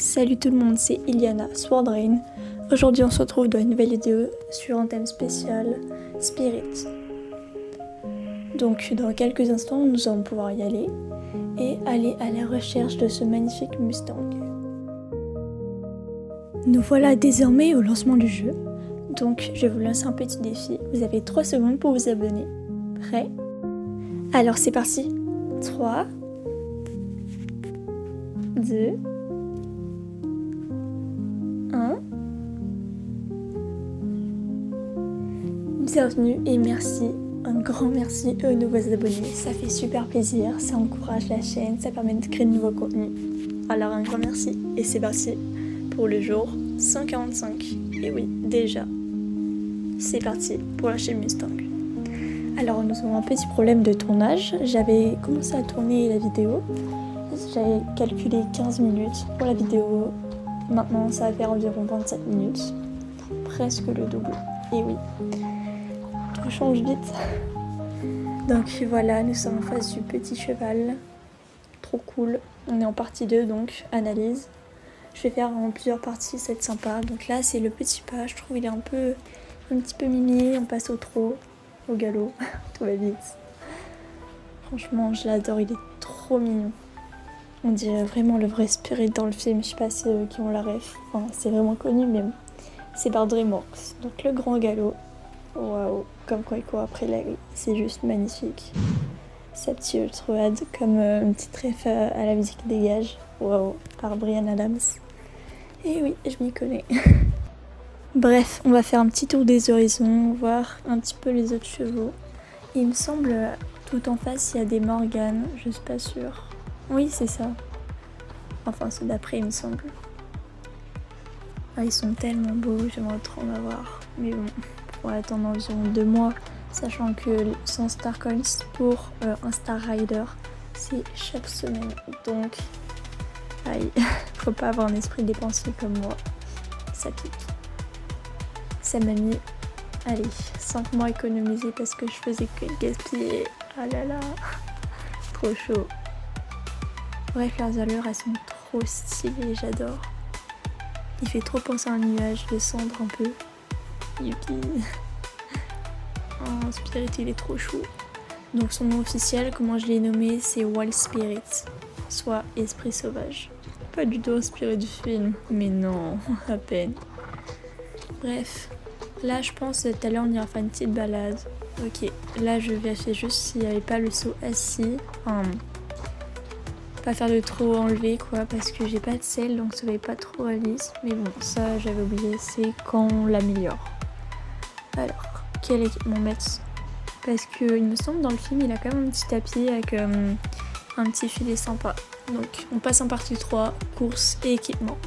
Salut tout le monde, c'est Iliana Swordrain. Aujourd'hui on se retrouve dans une nouvelle vidéo sur un thème spécial, Spirit. Donc dans quelques instants nous allons pouvoir y aller et aller à la recherche de ce magnifique Mustang. Nous voilà désormais au lancement du jeu, donc je vais vous lancer un petit défi. Vous avez 3 secondes pour vous abonner. Prêt? Alors c'est parti. 3, 2, 1. Bienvenue et merci, un grand merci aux nouveaux abonnés. Ça fait super plaisir, ça encourage la chaîne, ça permet de créer de nouveaux contenus. Alors un grand merci et c'est parti pour le jour 145. Et oui, déjà, c'est parti pour lâcher le Mustang. Alors nous avons un petit problème de tournage. J'avais commencé à tourner la vidéo. J'avais calculé 15 minutes pour la vidéo. Maintenant ça va faire environ 27 minutes. Presque le double. Et oui, tout change vite. Donc voilà, nous sommes en face du petit cheval. Trop cool. On est en partie 2 donc, analyse. Je vais faire en plusieurs parties, ça va être sympa. Donc là c'est le petit pas, je trouve il est un petit peu mimi. On passe au trot, au galop, tout va vite. Franchement je l'adore, il est trop mignon. On dirait vraiment le vrai Spirit dans le film, je sais pas ceux qui ont la ref. Enfin, c'est vraiment connu mais bon. C'est par DreamWorks. Donc le grand galop. Waouh, comme quoi il court après l'aigle, c'est juste magnifique. Sa petite ultrade comme une petite ref à la musique Dégage. Waouh, par Bryan Adams. Et oui, je m'y connais. Bref, on va faire un petit tour des horizons, voir un petit peu les autres chevaux. Il me semble, tout en face, il y a des Morgan, je suis pas sûre. Oui, c'est ça. Enfin, ceux d'après, il me semble. Ah, ils sont tellement beaux, j'aimerais trop en avoir. Mais bon, on va attendre environ 2 mois, sachant que 100 Star Coins pour un Star Rider, c'est chaque semaine. Donc, aïe, faut pas avoir un esprit dépensier comme moi. Ça pique. Ça m'a mis, allez, 5 mois économisés parce que je faisais que gaspiller. Ah là là, trop chaud. Bref, leurs allures, elles sont trop stylées, j'adore. Il fait trop penser à un nuage de cendre un peu. Youpi. Oh, Spirit, il est trop chou. Donc son nom officiel, comment je l'ai nommé, c'est Wild Spirit, soit esprit sauvage. Pas du tout inspiré du film, mais non, à peine. Bref, là je pense tout à l'heure on ira faire une petite balade. Ok, là je vérifiais juste s'il n'y avait pas le saut assis. Enfin, pas faire de trop enlever quoi, parce que j'ai pas de selle donc ça va pas trop à lisse. Mais bon, ça j'avais oublié, c'est quand on l'améliore. Alors, quel équipement mettre? Parce que il me semble dans le film il a quand même un petit tapis avec un petit filet sympa. Donc on passe en partie 3, course et équipement.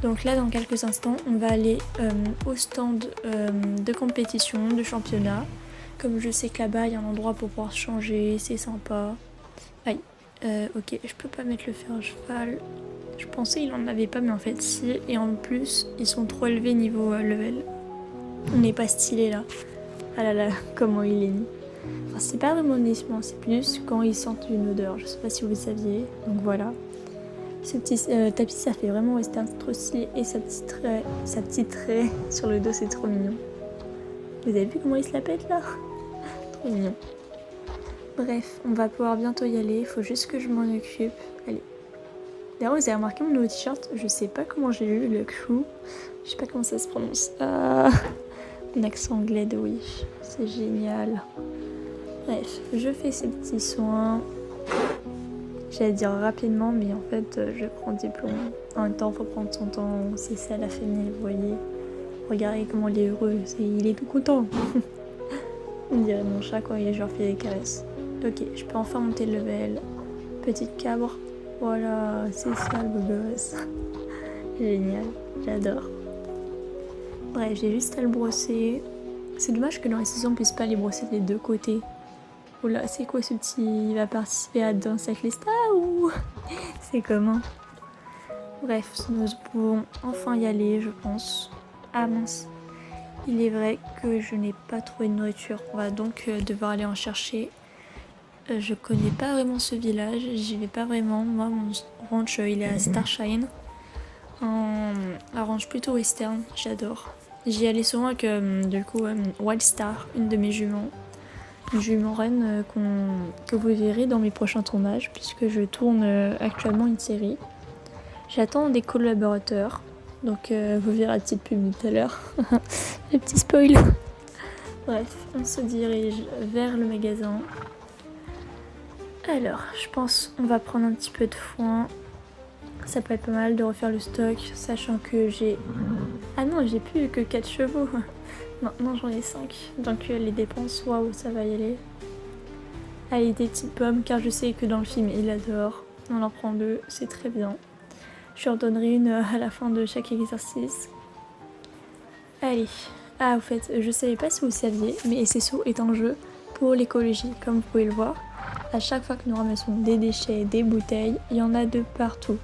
Donc là dans quelques instants on va aller au stand de compétition, de championnat. Comme je sais que là-bas il y a un endroit pour pouvoir changer, c'est sympa. Aïe, ok, je peux pas mettre le fer à cheval. Je pensais il en avait pas mais en fait si. Et en plus ils sont trop élevés niveau level. On n'est pas stylé là. Ah là là, comment il est mis. Enfin c'est pas vraiment honnêtement, c'est plus quand ils sentent une odeur. Je sais pas si vous le saviez, donc voilà. Ce petit tapis ça fait vraiment western, c'est trop stylé. Et sa petite trait sur le dos c'est trop mignon. Vous avez vu comment il se la pète là? Trop mignon. Bref, on va pouvoir bientôt y aller, il faut juste que je m'en occupe. Allez. D'ailleurs vous avez remarqué mon nouveau t-shirt, je sais pas comment j'ai eu le crew. Je sais pas comment ça se prononce. Mon accent anglais de Wish, c'est génial. Bref, je fais ces petits soins. J'allais dire rapidement, mais en fait, je prends des plombs. En même temps, faut prendre son temps. C'est ça la famille, vous voyez. Regardez comment il est heureux. Il est tout content. On dirait mon chat quand il leur fait des caresses. Ok, je peux enfin monter le level. Petite cabre. Voilà, c'est ça le beau gosse. Génial, j'adore. Bref, j'ai juste à le brosser. C'est dommage que dans les saisons on puisse pas les brosser des deux côtés. Oh là, c'est quoi ce petit... Il va participer à Danse avec les stars ou... C'est comment? Bref, nous pouvons enfin y aller, je pense. Ah mince. Il est vrai que je n'ai pas trouvé de nourriture. On va donc devoir aller en chercher. Je connais pas vraiment ce village, j'y vais pas vraiment. Moi, mon ranch, il est à Starshine. un ranch plutôt western, j'adore. J'y allais souvent avec du coup Wildstar, une de mes juments. Une jument reine que vous verrez dans mes prochains tournages puisque je tourne actuellement une série. J'attends des collaborateurs, donc vous verrez la petite pub tout à l'heure. Le petit spoil. Bref, on se dirige vers le magasin. Alors, je pense on va prendre un petit peu de foin. Ça peut être pas mal de refaire le stock, sachant que j'ai... Ah non, j'ai plus que 4 chevaux. Maintenant j'en ai 5. Donc les dépenses, waouh, ça va y aller. Allez, des petites pommes, car je sais que dans le film il adore. On en prend 2, c'est très bien. Je leur donnerai une à la fin de chaque exercice. Allez. Ah, au fait, je savais pas si vous saviez, mais SSO est un jeu pour l'écologie, comme vous pouvez le voir. À chaque fois que nous ramassons des déchets, des bouteilles, il y en a de partout.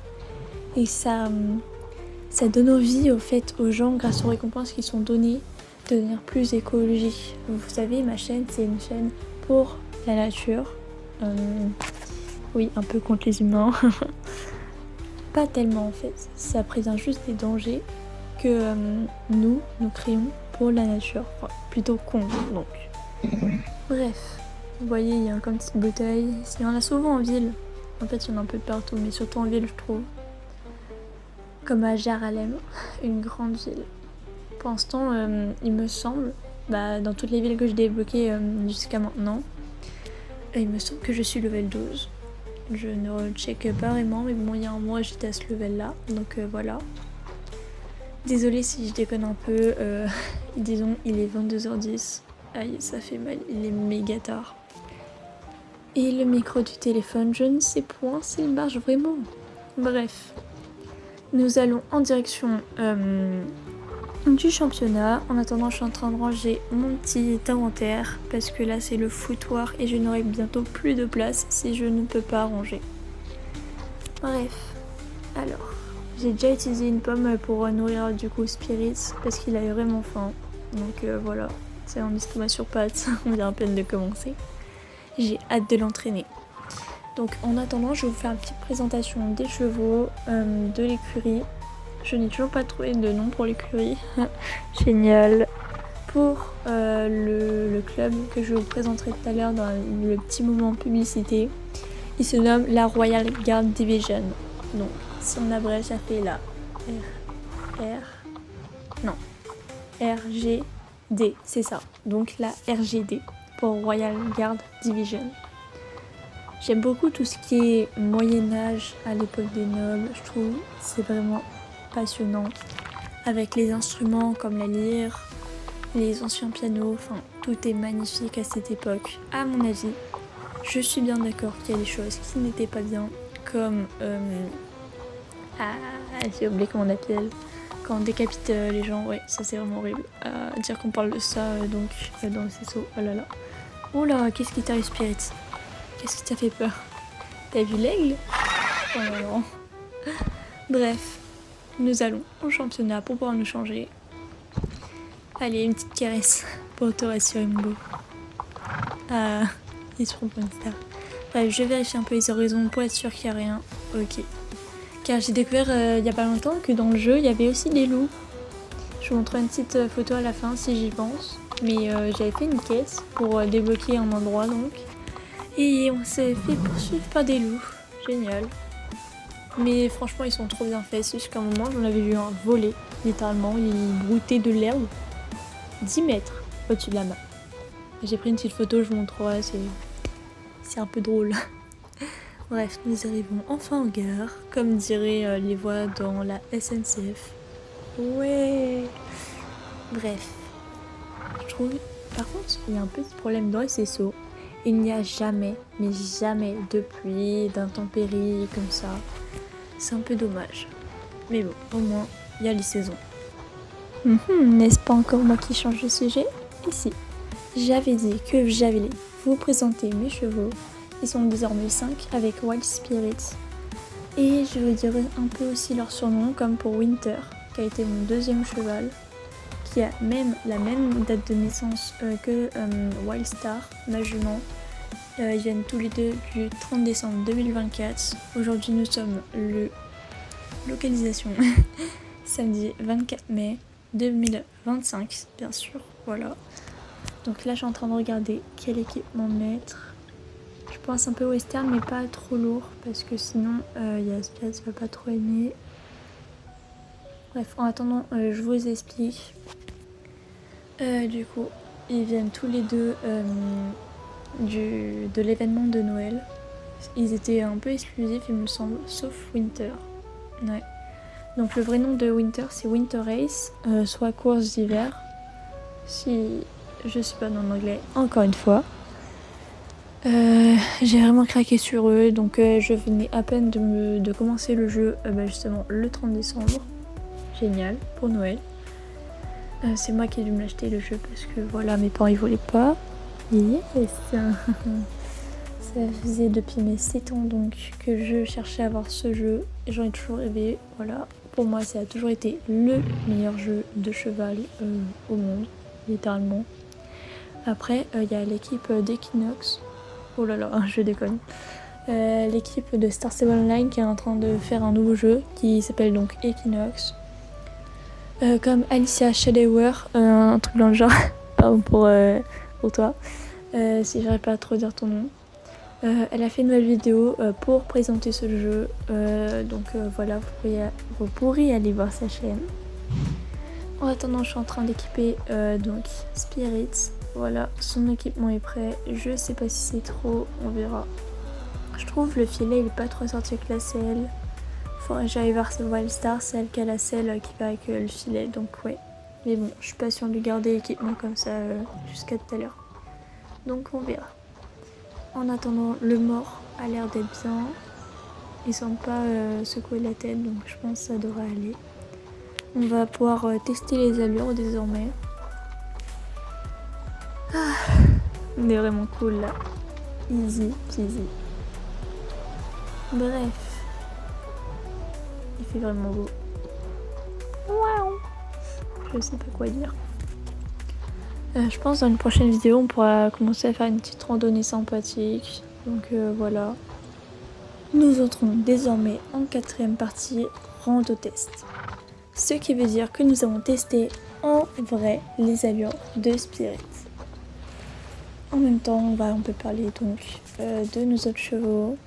Et ça donne envie au fait aux gens, grâce aux récompenses qui sont données, de devenir plus écologique. Vous savez, ma chaîne, c'est une chaîne pour la nature. Oui, un peu contre les humains. Pas tellement en fait. Ça présente juste des dangers que nous créons pour la nature. Enfin, plutôt contre, donc. Bref, vous voyez, il y a comme petite bouteille. Il y en a souvent en ville. En fait, il y en a un peu de partout, mais surtout en ville, je trouve. Comme à Jaralem, une grande ville. Pour l'instant, il me semble, dans toutes les villes que j'ai débloquées jusqu'à maintenant, il me semble que je suis level 12. Je ne recheck pas vraiment, mais bon, il y a un mois j'étais à ce level là, donc voilà. Désolée si je déconne un peu, disons il est 22h10. Aïe, ça fait mal, il est méga tard. Et le micro du téléphone, je ne sais point s'il marche vraiment. Bref, nous allons en direction du championnat. En attendant, je suis en train de ranger mon petit inventaire parce que là c'est le foutoir et je n'aurai bientôt plus de place si je ne peux pas ranger. Bref, alors j'ai déjà utilisé une pomme pour nourrir du coup Spirit parce qu'il avait vraiment faim. Donc voilà, c'est un estomac sur pattes, on vient à peine de commencer. J'ai hâte de l'entraîner. Donc en attendant, je vais vous faire une petite présentation des chevaux, de l'écurie. Je n'ai toujours pas trouvé de nom pour l'écurie. Génial. Pour le club que je vous présenterai tout à l'heure dans le petit moment publicité, il se nomme la Royal Guard Division. Donc si on abrège, ça fait la RGD, c'est ça. Donc la RGD pour Royal Guard Division. J'aime beaucoup tout ce qui est Moyen-Âge à l'époque des nobles. Je trouve que c'est vraiment passionnant. Avec les instruments comme la lyre, les anciens pianos, enfin tout est magnifique à cette époque. À mon avis, je suis bien d'accord qu'il y a des choses qui n'étaient pas bien, comme j'ai oublié comment on appelle, quand on décapite les gens, ouais, ça c'est vraiment horrible. Dire qu'on parle de ça donc dans le CSO, oh là là. Oh là, qu'est-ce qui t'arrive Spirit? Qu'est-ce qui t'a fait peur? T'as vu l'aigle? Oh non, non. Bref, nous allons au championnat pour pouvoir nous changer. Allez, une petite caresse pour te rassurer, mon beau. Ils seront pour une star. Bref, je vérifie un peu les horizons pour être sûr qu'il n'y a rien. Ok. Car j'ai découvert il n'y a pas longtemps que dans le jeu, il y avait aussi des loups. Je vous montrerai une petite photo à la fin si j'y pense. Mais j'avais fait une caisse pour débloquer un endroit donc. Et on s'est fait poursuivre par des loups. Génial. Mais franchement, ils sont trop bien faits. C'est juste qu'à un moment, j'en avais vu un voler. Littéralement, il broutait de l'herbe 10 mètres au-dessus de la main. J'ai pris une petite photo, je vous montrerai. C'est un peu drôle. Bref, nous arrivons enfin en gare. Comme diraient les voix dans la SNCF. Ouais. Bref. Je trouve... Par contre, il y a un petit problème dans SSO. Il n'y a jamais, mais jamais de pluie, d'intempéries comme ça. C'est un peu dommage. Mais bon, au moins, il y a les saisons. N'est-ce pas encore moi qui change de sujet? Et si, j'avais dit que j'allais vous présenter mes chevaux. Ils sont désormais 5 avec Wild Spirit. Et je vous dirai un peu aussi leur surnom, comme pour Winter, qui a été mon deuxième cheval, qui a même la même date de naissance que Wildstar, ma jument. Ils viennent tous les deux du 30 décembre 2024. Aujourd'hui nous sommes le localisation samedi 24 mai 2025, bien sûr, voilà. Donc là, je suis en train de regarder quelle équipement mettre. Je pense un peu western, mais pas trop lourd, parce que sinon, Yaspiaz va pas trop aimer. Bref, en attendant, je vous explique. Du coup, ils viennent tous les deux de l'événement de Noël. Ils étaient un peu exclusifs, il me semble, sauf Winter. Ouais. Donc le vrai nom de Winter, c'est Winter Race, soit course d'hiver. Si je suis pas dans l'anglais, encore une fois. J'ai vraiment craqué sur eux, donc je venais à peine de commencer le jeu, justement le 30 décembre. Génial, pour Noël. C'est moi qui ai dû me l'acheter le jeu parce que voilà, mes parents ils voulaient pas. Yes. Ça faisait depuis mes 7 ans donc que je cherchais à avoir ce jeu et j'en ai toujours rêvé. Voilà, pour moi ça a toujours été le meilleur jeu de cheval au monde, littéralement. Après, il y a l'équipe d'Equinox. Oh là là, je déconne. L'équipe de Star Stable Online qui est en train de faire un nouveau jeu qui s'appelle donc Equinox. Comme Alicia Shadower, un truc dans le genre. Pardon pour toi. Si j'arrive pas à trop dire ton nom. Elle a fait une nouvelle vidéo pour présenter ce jeu. Donc voilà, vous pourrez aller voir sa chaîne. En attendant, je suis en train d'équiper donc Spirits. Voilà, son équipement est prêt. Je sais pas si c'est trop, on verra. Je trouve le filet il est pas trop sorti avec la selle. Faudrait que j'aille voir Wildstar, celle qui a la selle qui va avec le filet. Donc ouais. Mais bon, je suis pas sûre de garder l'équipement comme ça jusqu'à tout à l'heure. Donc on verra. En attendant, le mort a l'air d'être bien. Il semble pas secouer la tête, donc je pense que ça devrait aller. On va pouvoir tester les allures désormais. Ah, on est vraiment cool là. Easy peasy. Bref. Il fait vraiment beau. Waouh. Je sais pas quoi dire. Je pense dans une prochaine vidéo on pourra commencer à faire une petite randonnée sympathique. Donc voilà. Nous entrons désormais en 4e partie, rando test. Ce qui veut dire que nous avons testé en vrai les allures de Spirit. En même temps, on peut parler donc de nos autres chevaux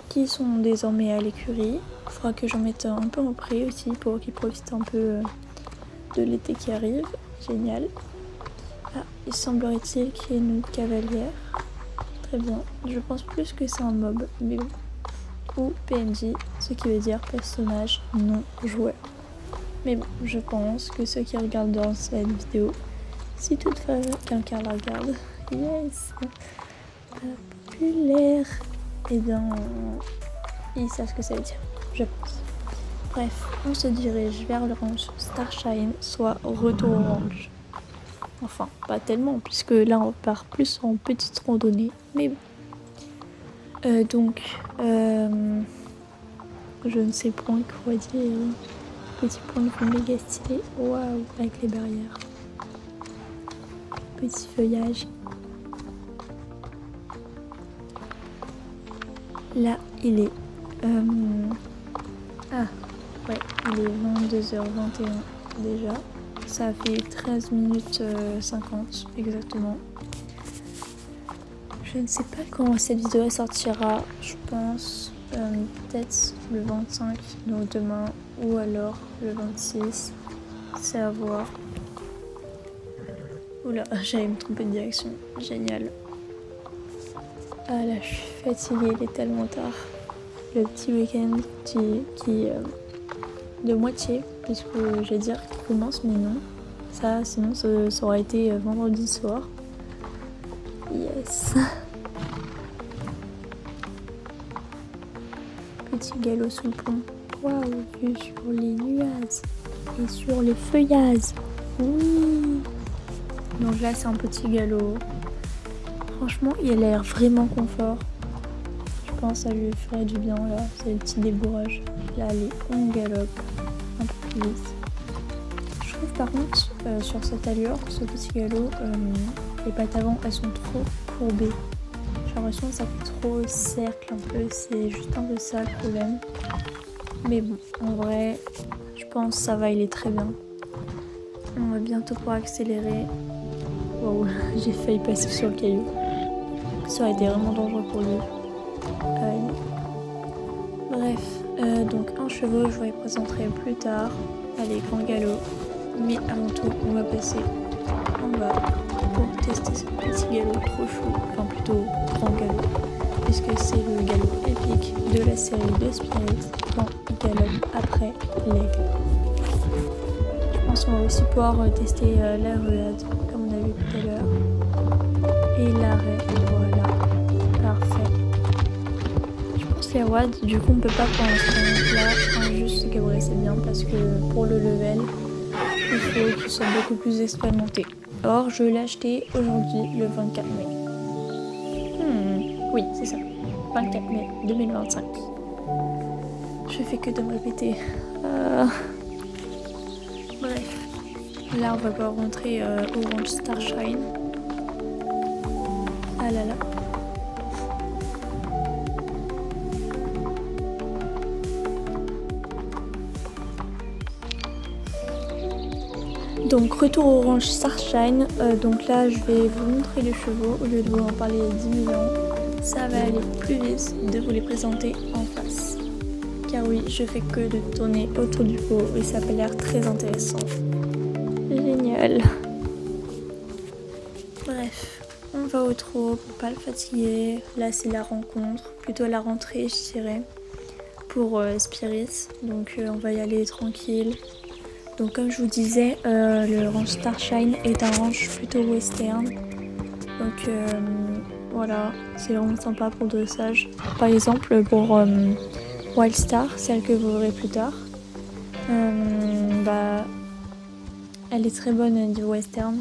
qui sont désormais à l'écurie. Il faudra que j'en mette un peu en prix aussi pour qu'ils profitent un peu de l'été qui arrive. Génial. Ah, il semblerait-il qu'il y ait une cavalière. Très bien. Je pense plus que c'est un mob, mais bon. Ou PNJ, ce qui veut dire personnage non joueur. Mais bon, je pense que ceux qui regardent dans cette vidéo, si toutefois quelqu'un la regarde, yes, populaire, et bien, ils savent ce que ça veut dire, je pense. Bref, on se dirige vers le ranch Starshine, soit retour au ranch. Enfin, pas tellement, puisque là on part plus en petite randonnée, mais bon. Je ne sais point quoi dire. Petit point de vue méga stylé. Waouh, avec les barrières. Petit feuillage. Là, il est. Ah, ouais, il est 22h21 déjà. Ça fait 13 minutes 50 exactement. Je ne sais pas quand cette vidéo sortira, je pense peut-être le 25, donc demain, ou alors le 26, c'est à voir. Oula, j'allais me tromper de direction, génial. Ah là, je suis fatiguée, il est tellement tard. Le petit week-end qui de moitié, puisque j'allais dire qu'il commence, mais non. Ça, sinon ça aurait été vendredi soir. Yes. Petit galop sous le pont. Waouh, vue sur les nuages et sur les feuillages. Oui. Donc là, c'est un petit galop. Franchement, il a l'air vraiment confort. Je pense que ça lui ferait du bien là. C'est le petit débourrage. Là, allez, on galope un peu plus vite. Je trouve par contre, sur cette allure, ce petit galop, les pattes avant, elles sont trop courbées. J'ai l'impression que ça fait trop cercle un peu. C'est juste un peu ça le problème. Mais bon, en vrai, je pense que ça va, il est très bien. On va bientôt pouvoir accélérer. Wow, j'ai failli passer sur le caillou. Ça aurait été vraiment dangereux pour lui. Bref, donc un chevaux, je vous les présenterai plus tard. Allez, grand galop. Mais avant tout, on va passer en bas pour tester ce petit galop trop chou. Enfin plutôt grand galop. Puisque c'est le galop épique de la série de Spirit quand il galope après l'aigle. Je pense qu'on va aussi pouvoir tester la ruade comme on a vu tout à l'heure. Et l'arrêt, voilà. Parfait. Je pense les ruades, du coup on peut pas pour l'instant là, juste cabrer c'est bien parce que pour le level, il faut qu'il soit beaucoup plus expérimenté. Or je l'ai acheté aujourd'hui le 24 mai. Oui, c'est ça. 24 mai 2025. Je fais que de me répéter. Bref. Là, on va pouvoir rentrer Orange Starshine. Ah là là. Donc retour Orange Starshine, donc là je vais vous montrer les chevaux au lieu de vous en parler 10 000 ans. Ça va aller plus vite de vous les présenter en face. Car oui, je fais que de tourner autour du pot et ça a l'air très intéressant. Génial. Bref, on va au trot pour pas le fatiguer. Là c'est la rencontre, plutôt la rentrée je dirais, pour Spirit. Donc on va y aller tranquille. Donc comme je vous disais, le ranch Starshine est un ranch plutôt western. Donc voilà, c'est vraiment sympa pour le dressage. Par exemple pour Wild Star, celle que vous verrez plus tard, elle est très bonne niveau western.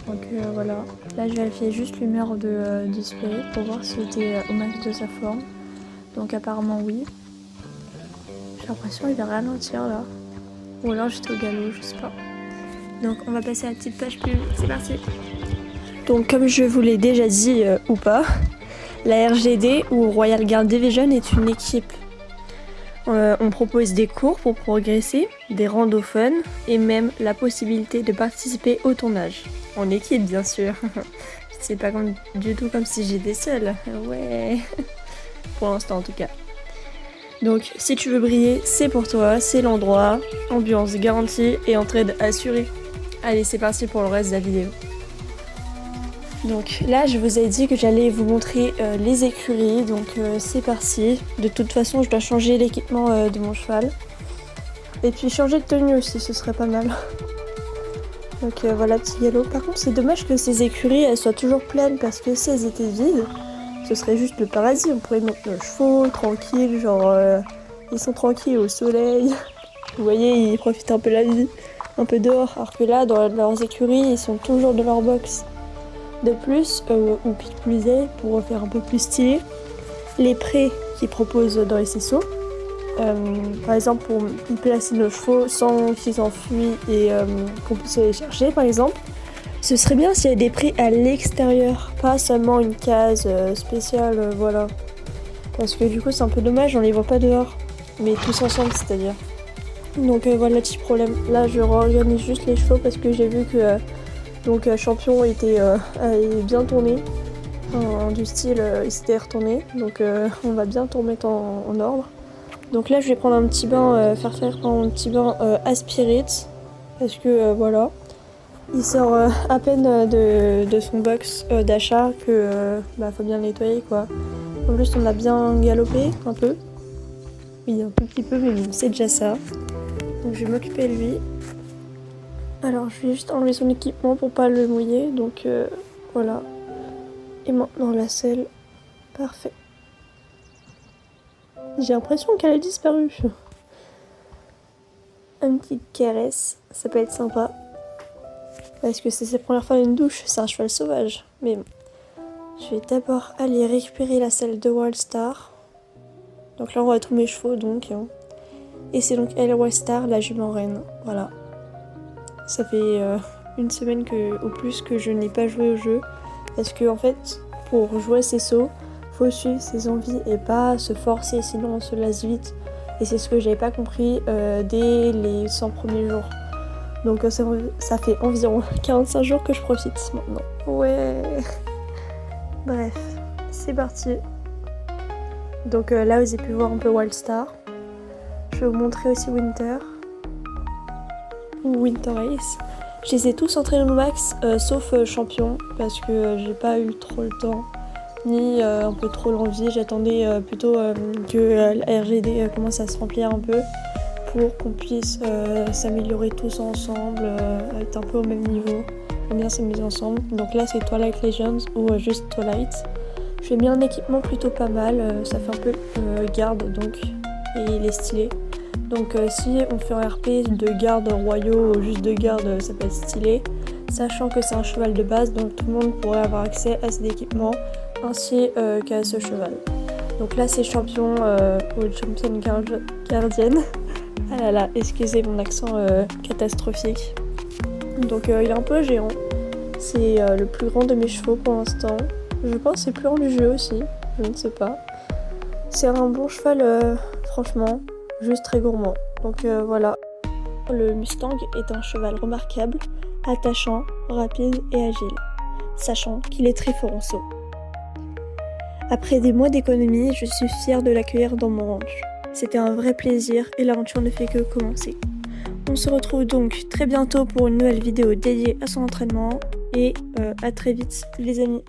Donc voilà, là je vérifiais juste l'humeur du Spirit pour voir s'il était au max de sa forme. Donc apparemment oui. J'ai l'impression qu'il va ralentir là. Ou alors j'étais au galop, je sais pas. Donc on va passer à la petite page pub, c'est parti. Donc comme je vous l'ai déjà dit ou pas, la RGD ou Royal Guard Division est une équipe. On propose des cours pour progresser, des randos fun et même la possibilité de participer au tournage. En équipe bien sûr. C'est pas du tout comme si j'étais seule. Ouais. Pour l'instant en tout cas. Donc si tu veux briller, c'est pour toi, c'est l'endroit, ambiance garantie et entraide assurée. Allez, c'est parti pour le reste de la vidéo. Donc là, je vous ai dit que j'allais vous montrer les écuries, donc c'est parti. De toute façon, je dois changer l'équipement de mon cheval. Et puis changer de tenue aussi, ce serait pas mal. Donc voilà, petit galop. Par contre, c'est dommage que ces écuries, elles soient toujours pleines parce que si elles étaient vides, ce serait juste le paradis, on pourrait mettre nos chevaux tranquilles, genre ils sont tranquilles au soleil. Vous voyez, ils profitent un peu de la vie, un peu dehors. Alors que là, dans leurs écuries, ils sont toujours dans leur box. De plus, ou qui plus est, pour faire un peu plus stylé, les prés qu'ils proposent dans les CSO, par exemple pour y placer nos chevaux sans qu'ils s'enfuient et qu'on puisse les chercher par exemple. Ce serait bien s'il y avait des prix à l'extérieur, pas seulement une case spéciale, voilà. Parce que du coup c'est un peu dommage, on les voit pas dehors, mais tous ensemble c'est-à-dire. Donc voilà, petit problème. Là je réorganise juste les chevaux parce que j'ai vu que Champion avait bien tourné, du style il s'était retourné, donc on va bien tout remettre en ordre. Donc là je vais prendre un petit bain, faire un petit bain à Spirit, parce que voilà. Il sort à peine de son box d'achat que faut bien le nettoyer quoi. En plus on a bien galopé un peu. Oui un tout petit peu mais bon c'est déjà ça. Donc je vais m'occuper de lui. Alors je vais juste enlever son équipement pour pas le mouiller. Donc voilà. Et maintenant la selle. Parfait. J'ai l'impression qu'elle a disparu. Une petite caresse, ça peut être sympa. Parce que c'est sa première fois une douche, c'est un cheval sauvage. Mais bon. Je vais d'abord aller récupérer la selle de Wild Star. Donc là on voit tous mes chevaux donc. Et c'est donc elle Wild Star, la jument reine. Voilà. Ça fait une semaine au plus que je n'ai pas joué au jeu. Parce que en fait, pour jouer à ces sauts, faut suivre ses envies et pas se forcer, sinon on se lasse vite. Et c'est ce que j'avais pas compris dès les 100 premiers jours. Donc ça fait environ 45 jours que je profite maintenant. Ouais. Bref, c'est parti. Donc là vous avez pu voir un peu Wildstar. Je vais vous montrer aussi Winter. Ou Winter Ace. Je les ai tous entraînés au max, sauf Champion, parce que j'ai pas eu trop le temps, ni un peu trop l'envie. J'attendais plutôt que la RGD commence à se remplir un peu, pour qu'on puisse s'améliorer tous ensemble, être un peu au même niveau, bien s'amuser ensemble. Donc là c'est Twilight Legends ou juste Twilight. J'ai mis un équipement plutôt pas mal, ça fait un peu garde donc, et il est stylé. Donc si on fait un RP de garde royaux ou juste de garde, ça peut être stylé. Sachant que c'est un cheval de base, donc tout le monde pourrait avoir accès à cet équipement ainsi qu'à ce cheval. Donc là c'est champion ou championne gardienne. Ah là là, excusez mon accent catastrophique. Donc il est un peu géant. C'est le plus grand de mes chevaux pour l'instant. Je pense que c'est le plus grand du jeu aussi, je ne sais pas. C'est un bon cheval franchement, juste très gourmand. Donc voilà. Le Mustang est un cheval remarquable, attachant, rapide et agile, sachant qu'il est très fort en saut. Après des mois d'économie, je suis fière de l'accueillir dans mon ranch. C'était un vrai plaisir et l'aventure ne fait que commencer. On se retrouve donc très bientôt pour une nouvelle vidéo dédiée à son entraînement et à très vite les amis.